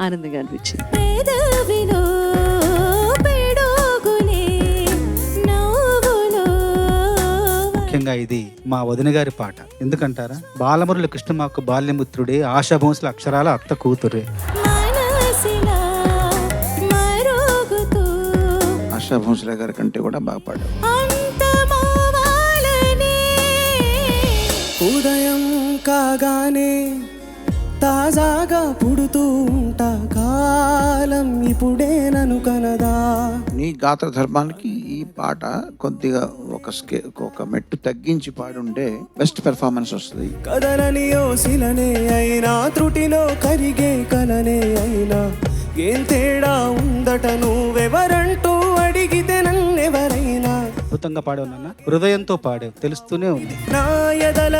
ఆనందంగా అనిపించింది. ముఖ్యంగా ఇది మా వదిన గారి పాట. ఎందుకంటారా? బాలమురళి కృష్ణ మాకు బాల్యమిత్రుడే, ఆశాభోంసుల అక్షరాల అత్త కూతురే. ఆశా భోంస్లే గారి కంటే కూడా బాగా పాడారు. ఉదయం కాగానే తాజాగా పుడుతూ ఉంటా, కాలం ఇప్పుడే నన్ను కనదా. నీ గాత్ర ధర్మానికి ఈ పాట కొద్దిగా ఒక మెట్టు తగ్గించి పాడుంటే బెస్ట్ పెర్ఫార్మెన్స్ వస్తుంది. కదలని ఓసిలనే అయినా, త్రుటిలో కరిగే కలనే అయినా, ఏం తేడా ఉందట నువ్వెవరంటూ అడిగితే నన్నెవరైనా. అద్భుతంగా పాడావు నాన్న, హృదయంతో పాడావు, తెలుస్తూనే ఉంది. నా ఎదల